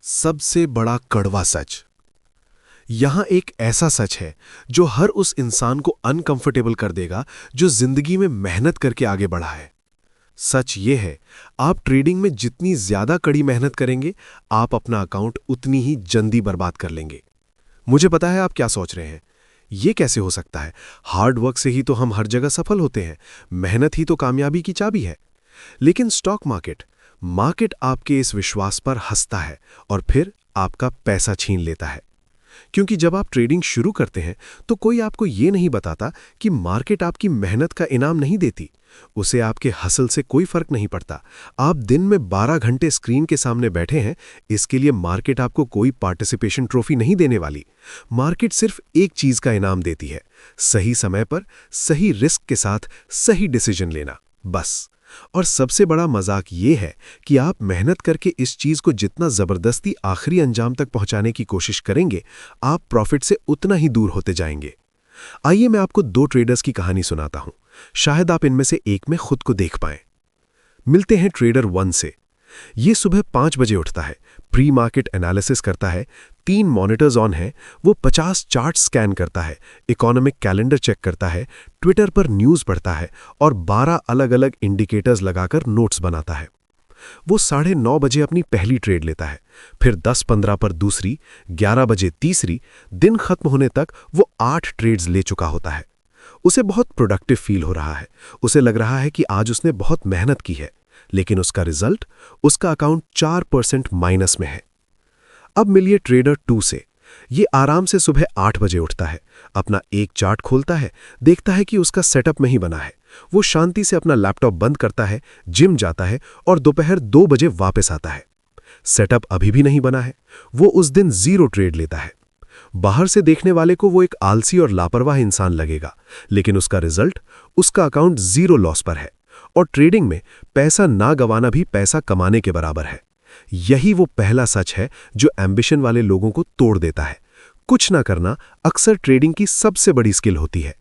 सबसे बड़ा कड़वा सच। यहां एक ऐसा सच है जो हर उस इंसान को अनकंफर्टेबल कर देगा जो जिंदगी में मेहनत करके आगे बढ़ा है। सच ये है, आप ट्रेडिंग में जितनी ज्यादा कड़ी मेहनत करेंगे, आप अपना अकाउंट उतनी ही जल्दी बर्बाद कर लेंगे। मुझे पता है आप क्या सोच रहे हैं, ये कैसे हो सकता है? हार्ड वर्क से ही तो हम हर जगह सफल होते हैं, मेहनत ही तो कामयाबी की चाबी है। लेकिन स्टॉक मार्केट आपके इस विश्वास पर हंसता है और फिर आपका पैसा छीन लेता है। क्योंकि जब आप ट्रेडिंग शुरू करते हैं तो कोई आपको ये नहीं बताता कि मार्केट आपकी मेहनत का इनाम नहीं देती, उसे आपके हसल से कोई फर्क नहीं पड़ता। आप दिन में 12 घंटे स्क्रीन के सामने बैठे हैं, इसके लिए मार्केट आपको कोई पार्टिसिपेशन ट्रॉफी नहीं देने वाली। मार्केट सिर्फ एक चीज का इनाम देती है, सही समय पर सही रिस्क के साथ सही डिसीजन लेना, बस। और सबसे बड़ा मजाक ये है कि आप मेहनत करके इस चीज को जितना जबरदस्ती आखिरी अंजाम तक पहुंचाने की कोशिश करेंगे, आप प्रॉफिट से उतना ही दूर होते जाएंगे। आइए मैं आपको 2 ट्रेडर्स की कहानी सुनाता हूं, शायद आप इनमें से एक में खुद को देख पाएं। मिलते हैं ट्रेडर 1 से। ये सुबह 5 बजे उठता है, प्री मार्केट एनालिसिस करता है, 3 मॉनिटर्स ऑन है, वो 50 चार्ट स्कैन करता है, इकोनॉमिक कैलेंडर चेक करता है, ट्विटर पर न्यूज़ पढ़ता है और 12 अलग अलग इंडिकेटर्स लगाकर नोट्स बनाता है। वो 9:30 बजे अपनी पहली ट्रेड लेता है, फिर 10:15 पर दूसरी, 11 बजे तीसरी। दिन खत्म होने तक वो 8 ट्रेड्स ले चुका होता है। उसे बहुत प्रोडक्टिव फील हो रहा है, उसे लग रहा है कि आज उसने बहुत मेहनत की है, लेकिन उसका रिजल्ट, उसका अकाउंट 4% माइनस में है। अब मिलिए ट्रेडर 2 से। ये आराम से सुबह 8 बजे उठता है, अपना एक चार्ट खोलता है, देखता है कि उसका सेटअप में ही बना है। वो शांति से अपना लैपटॉप बंद करता है, जिम जाता है और दोपहर 2 बजे वापस आता है। सेटअप अभी भी नहीं बना है। वो उस दिन 0 ट्रेड लेता है। बाहर से देखने वाले को वो एक आलसी और लापरवाह इंसान लगेगा, लेकिन उसका रिजल्ट, उसका अकाउंट 0 लॉस पर है। और ट्रेडिंग में पैसा ना गंवाना भी पैसा कमाने के बराबर है। यही वो पहला सच है जो एम्बिशन वाले लोगों को तोड़ देता है। कुछ ना करना अक्सर ट्रेडिंग की सबसे बड़ी स्किल होती है।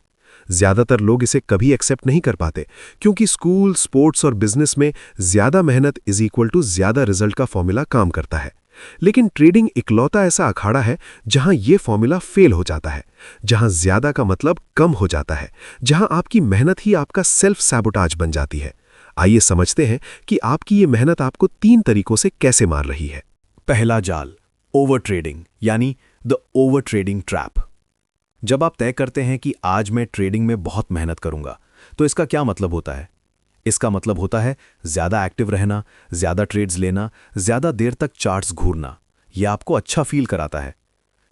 ज्यादातर लोग इसे कभी एक्सेप्ट नहीं कर पाते, क्योंकि स्कूल, स्पोर्ट्स और बिजनेस में ज्यादा मेहनत इज इक्वल टू ज्यादा रिजल्ट का फॉर्मूला काम करता है। लेकिन ट्रेडिंग इकलौता ऐसा अखाड़ा है जहां यह फॉर्मूला फेल हो जाता है, जहां ज्यादा का मतलब कम हो जाता है, जहां आपकी मेहनत ही आपका सेल्फ सैबोटाज बन जाती है। आइए समझते हैं कि आपकी ये मेहनत आपको 3 तरीकों से कैसे मार रही है। पहला जाल, ओवर ट्रेडिंग, यानी द ओवर ट्रेडिंग ट्रैप। जब आप तय करते हैं कि आज मैं ट्रेडिंग में बहुत मेहनत करूंगा, तो इसका क्या मतलब होता है? इसका मतलब होता है ज्यादा एक्टिव रहना, ज्यादा ट्रेड्स लेना, ज्यादा देर तक चार्ट्स घूरना। यह आपको अच्छा फील कराता है।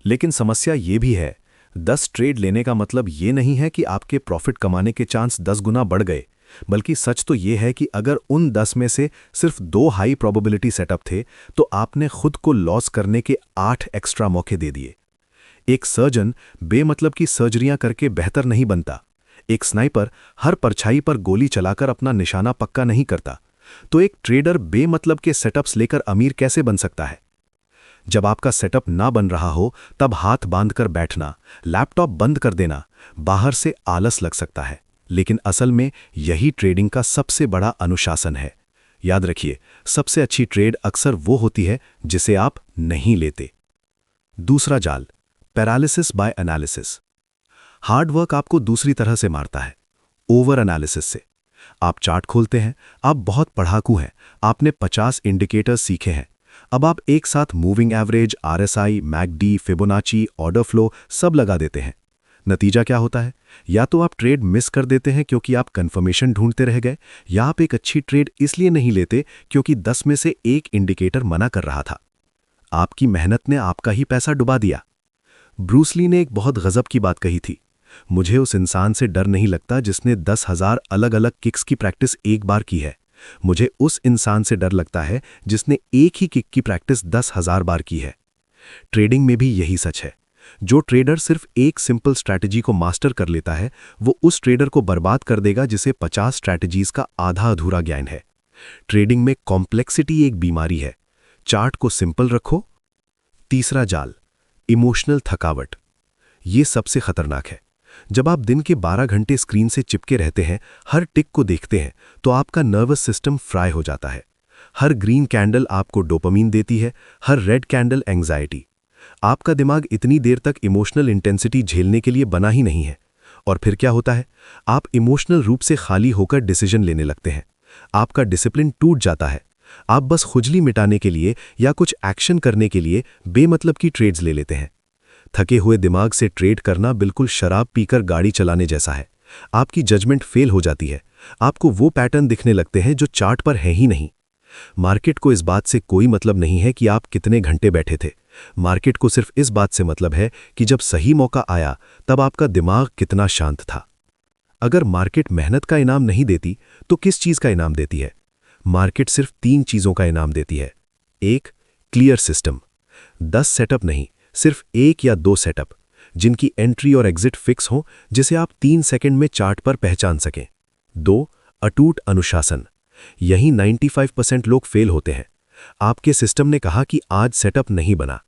लेकिन समस्या ये भी है, 10 ट्रेड लेने का मतलब ये नहीं है कि आपके प्रॉफिट कमाने के चांस 10 गुना बढ़ गए, बल्कि सच तो ये है कि अगर उन 10 में से सिर्फ 2 हाई प्रोबेबिलिटी सेटअप थे, तो आपने खुद को लॉस करने के 8 एक्स्ट्रा मौके दे दिए। एक सर्जन बेमतलब की सर्जरियां करके बेहतर नहीं बनता। एक स्नाइपर हर परछाई पर गोली चलाकर अपना निशाना पक्का नहीं करता। तो एक ट्रेडर बेमतलब के सेटअप्स लेकर अमीर कैसे बन सकता है? जब आपका सेटअप ना बन रहा हो, तब हाथ बांधकर बैठना, लैपटॉप बंद कर देना, बाहर से आलस लग सकता है, लेकिन असल में यही ट्रेडिंग का सबसे बड़ा अनुशासन है। याद रखिए, सबसे अच्छी ट्रेड अक्सर वो होती है जिसे आप नहीं लेते। दूसरा जाल, paralysis by analysis. Hard work आपको दूसरी तरह से मारता है, ओवर एनालिसिस से। आप चार्ट खोलते हैं, आप बहुत पढ़ाकू हैं, आपने 50 इंडिकेटर्स सीखे हैं। अब आप एक साथ moving average, RSI, McD, Fibonacci, order flow सब लगा देते हैं। नतीजा क्या होता है? या तो आप ट्रेड मिस कर देते हैं क्योंकि आप कंफर्मेशन ढूंढते रह गए, या आप एक अच्छी ट्रेड इसलिए नहीं लेते क्योंकि 10 में से एक इंडिकेटर मना कर रहा था। आपकी मेहनत ने आपका ही पैसा डुबा दिया। ब्रूस ली ने एक बहुत गजब की बात कही थी, मुझे उस इंसान से डर नहीं लगता जिसने 10,000 अलग अलग किक्स की प्रैक्टिस एक बार की है। मुझे उस इंसान से डर लगता है जिसने एक ही किक की प्रैक्टिस 10,000 बार की है। ट्रेडिंग में भी यही सच है। जो ट्रेडर सिर्फ एक सिंपल स्ट्रैटेजी को मास्टर कर लेता है, वो उस ट्रेडर को बर्बाद कर देगा जिसे 50 स्ट्रैटेजीज का आधा अधूरा ज्ञान है। ट्रेडिंग में कॉम्प्लेक्सिटी एक बीमारी है, चार्ट को सिंपल रखो। तीसरा जाल, इमोशनल थकावट। ये सबसे खतरनाक है। जब आप दिन के 12 घंटे स्क्रीन से चिपके रहते हैं, हर टिक को देखते हैं, तो आपका नर्वस सिस्टम फ्राई हो जाता है। हर ग्रीन कैंडल आपको डोपामीन देती है, हर रेड कैंडल एंग्जाइटी। आपका दिमाग इतनी देर तक इमोशनल इंटेंसिटी झेलने के लिए बना ही नहीं है। और फिर क्या होता है? आप इमोशनल रूप से खाली होकर डिसीजन लेने लगते हैं। आपका डिसिप्लिन टूट जाता है। आप बस खुजली मिटाने के लिए या कुछ एक्शन करने के लिए बेमतलब की ट्रेड्स ले लेते हैं। थके हुए दिमाग से ट्रेड करना बिल्कुल शराब पीकर गाड़ी चलाने जैसा है। आपकी जजमेंट फेल हो जाती है। आपको वो पैटर्न दिखने लगते हैं जो चार्ट पर है ही नहीं। मार्केट को इस बात से कोई मतलब नहीं है कि आप कितने घंटे बैठे थे। मार्केट को सिर्फ इस बात से मतलब है कि जब सही मौका आया तब आपका दिमाग कितना शांत था। अगर मार्केट मेहनत का इनाम नहीं देती तो किस चीज का इनाम देती है? मार्केट सिर्फ 3 चीजों का इनाम देती है। 1, क्लियर सिस्टम। 10 सेटअप नहीं, सिर्फ 1 या 2 सेटअप जिनकी एंट्री और एग्जिट फिक्स हो, जिसे आप 3 सेकंड में चार्ट पर पहचान सकें। 2, अटूट अनुशासन। यही 95% लोग फेल होते हैं। आपके सिस्टम ने कहा कि आज सेटअप नहीं बना।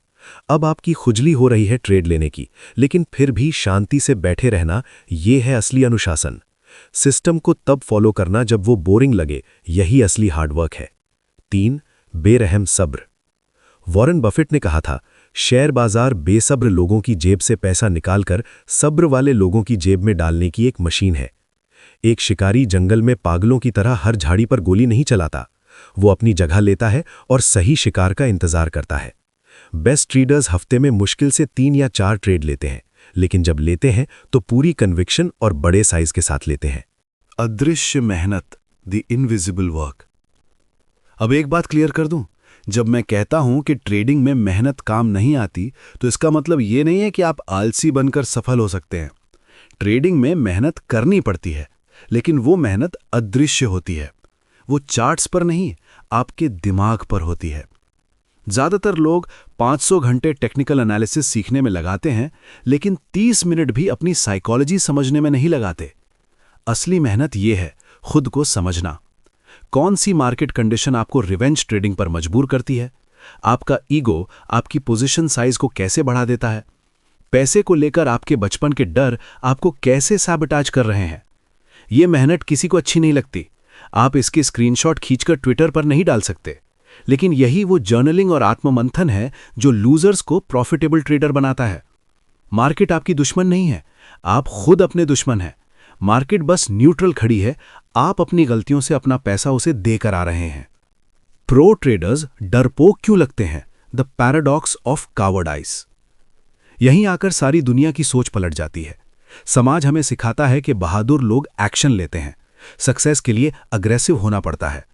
अब आपकी खुजली हो रही है ट्रेड लेने की, लेकिन फिर भी शांति से बैठे रहना, ये है असली अनुशासन। सिस्टम को तब फॉलो करना जब वो बोरिंग लगे, यही असली हार्डवर्क है। 3, बेरहम सब्र। वॉरेन बफेट ने कहा था, शेयर बाजार बेसब्र लोगों की जेब से पैसा निकालकर सब्र वाले लोगों की जेब में डालने की एक मशीन है। एक शिकारी जंगल में पागलों की तरह हर झाड़ी पर गोली नहीं चलाता। वो अपनी जगह लेता है और सही शिकार का इंतजार करता है। बेस्ट ट्रेडर्स हफ्ते में मुश्किल से 3 या 4 ट्रेड लेते हैं, लेकिन जब लेते हैं तो पूरी कन्विक्शन और बड़े साइज के साथ लेते हैं। अदृश्य मेहनत, द इनविजिबल वर्क। अब एक बात क्लियर कर दूं, जब मैं कहता हूं कि ट्रेडिंग में मेहनत काम नहीं आती, तो इसका मतलब ये नहीं है कि आप आलसी बनकर सफल हो सकते हैं। ट्रेडिंग में मेहनत करनी पड़ती है, लेकिन वो मेहनत अदृश्य होती है। वो चार्ट्स पर नहीं, आपके दिमाग पर होती है। ज्यादातर लोग 500 घंटे टेक्निकल एनालिसिस सीखने में लगाते हैं, लेकिन 30 मिनट भी अपनी साइकोलॉजी समझने में नहीं लगाते। असली मेहनत यह है खुद को समझना। कौन सी मार्केट कंडीशन आपको रिवेंज ट्रेडिंग पर मजबूर करती है? आपका ईगो आपकी पोजीशन साइज को कैसे बढ़ा देता है? पैसे को लेकर आपके बचपन के डर आपको कैसे सैबोटेज कर रहे हैं? यह मेहनत किसी को अच्छी नहीं लगती। आप इसकी स्क्रीनशॉट खींचकर ट्विटर पर नहीं डाल सकते, लेकिन यही वो जर्नलिंग और आत्ममंथन है जो लूजर्स को प्रॉफिटेबल ट्रेडर बनाता है। मार्केट आपकी दुश्मन नहीं है, आप खुद अपने दुश्मन हैं। मार्केट बस न्यूट्रल खड़ी है, आप अपनी गलतियों से अपना पैसा उसे देकर आ रहे हैं। प्रो ट्रेडर्स डरपोक क्यों लगते हैं? The paradox of cowardice. यहीं आकर सारी दुनिया की सोच पलट जाती है। समाज हमें सिखाता है कि बहादुर लोग एक्शन लेते हैं, सक्सेस के लिए अग्रेसिव होना पड़ता है।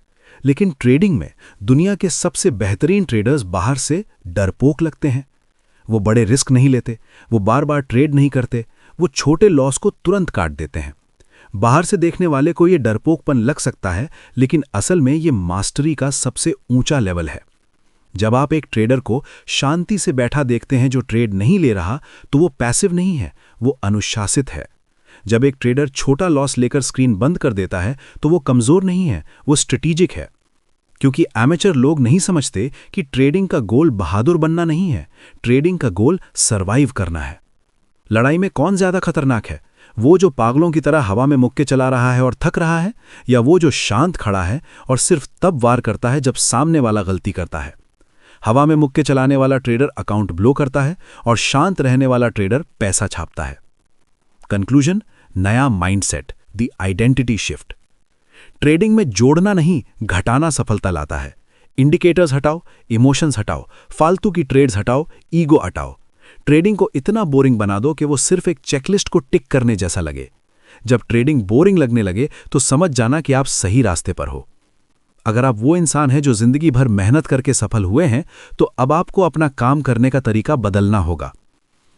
लेकिन ट्रेडिंग में दुनिया के सबसे बेहतरीन ट्रेडर्स बाहर से डरपोक लगते हैं। वो बड़े रिस्क नहीं लेते, वो बार बार ट्रेड नहीं करते, वो छोटे लॉस को तुरंत काट देते हैं। बाहर से देखने वाले को ये डरपोकपन लग सकता है, लेकिन असल में ये मास्टरी का सबसे ऊंचा लेवल है। जब आप एक ट्रेडर को शांति से बैठा देखते हैं जो ट्रेड नहीं ले रहा, तो वो पैसिव नहीं है, वो अनुशासित है। जब एक ट्रेडर छोटा लॉस लेकर स्क्रीन बंद कर देता है, तो वो कमजोर नहीं है, वो स्ट्रेटेजिक है। क्योंकि एमेचर लोग नहीं समझते कि ट्रेडिंग का गोल बहादुर बनना नहीं है, ट्रेडिंग का गोल सरवाइव करना है। लड़ाई में कौन ज्यादा खतरनाक है? वो जो पागलों की तरह हवा में मुक्के चला रहा है और थक रहा है, या वो जो शांत खड़ा है और सिर्फ तब वार करता है जब सामने वाला गलती करता है? हवा में मुक्के चलाने वाला ट्रेडर अकाउंट ब्लो करता है और शांत रहने वाला ट्रेडर पैसा छापता है। कंक्लूजन, नया mindset, the identity shift. Trading में जोड़ना नहीं, घटाना सफलता लाता है। इंडिकेटर्स हटाओ, इमोशंस हटाओ, फालतू की ट्रेड्स हटाओ, ईगो हटाओ। ट्रेडिंग को इतना बोरिंग बना दो कि वो सिर्फ एक चेकलिस्ट को टिक करने जैसा लगे। जब ट्रेडिंग बोरिंग लगने लगे तो समझ जाना कि आप सही रास्ते पर हो। अगर आप वो इंसान हैं जो जिंदगी भर मेहनत करके सफल हुए हैं, तो अब आपको अपना काम करने का तरीका बदलना होगा।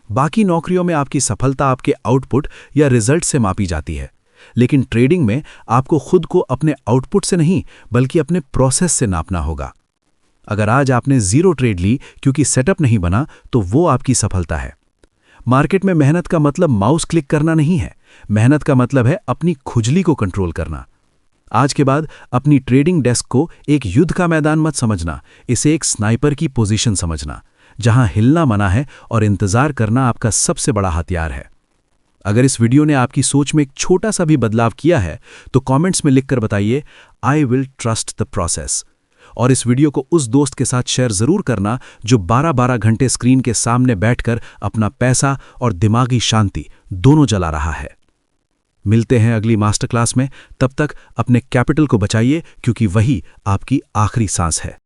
बाकी नौकरियों में आपकी सफलता आपके आउटपुट या रिजल्ट से मापी जाती है, लेकिन ट्रेडिंग में आपको खुद को अपने आउटपुट से नहीं बल्कि अपने प्रोसेस से नापना होगा। अगर आज आपने 0 ट्रेड ली क्योंकि सेटअप नहीं बना, तो वो आपकी सफलता है। मार्केट में मेहनत का मतलब माउस क्लिक करना नहीं है, मेहनत का मतलब है अपनी खुजली को कंट्रोल करना। आज के बाद अपनी ट्रेडिंग डेस्क को एक युद्ध का मैदान मत समझना, इसे एक स्नाइपर की पोजीशन समझना, जहां हिलना मना है और इंतजार करना आपका सबसे बड़ा हथियार है। अगर इस वीडियो ने आपकी सोच में एक छोटा सा भी बदलाव किया है, तो कमेंट्स में लिखकर बताइए, I will trust the process. और इस वीडियो को उस दोस्त के साथ शेयर जरूर करना जो 12-12 घंटे स्क्रीन के सामने बैठकर अपना पैसा और दिमागी शांति दोनों जला रहा है। मिलते हैं अगली मास्टर क्लास में। तब तक अपने कैपिटल को बचाइए, क्योंकि वही आपकी आखिरी सांस है।